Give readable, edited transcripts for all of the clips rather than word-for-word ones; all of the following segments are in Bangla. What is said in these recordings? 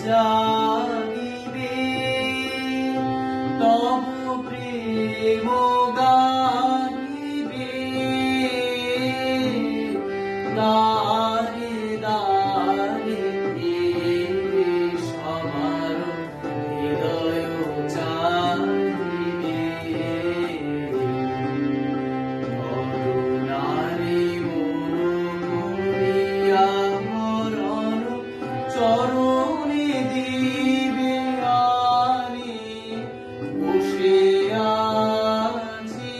জানিবে তব প্রেম গাহিবে দ্বারে দ্বারে সবার হৃদয় চাহিবে করুণারে মন করিয়া মরণ চরণে দিবে আনি বসে আছি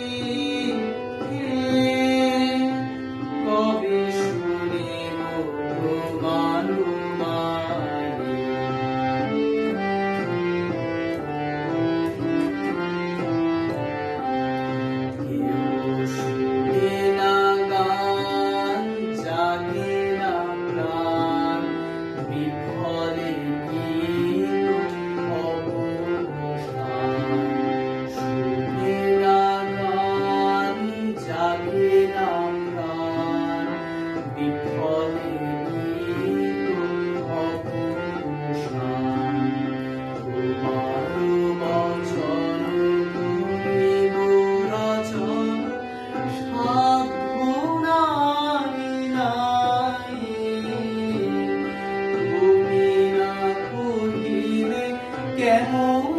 কবে শুনিব মানুমানি কেউ শুনে না গান জাগে না প্রাণ বিফলে কি অবসান শুনে না গান জাগে না প্রাণ বিফলে কি অবসান তোমার বচন করিব রচন সাধু নাই তুমি না কহিলে কেমন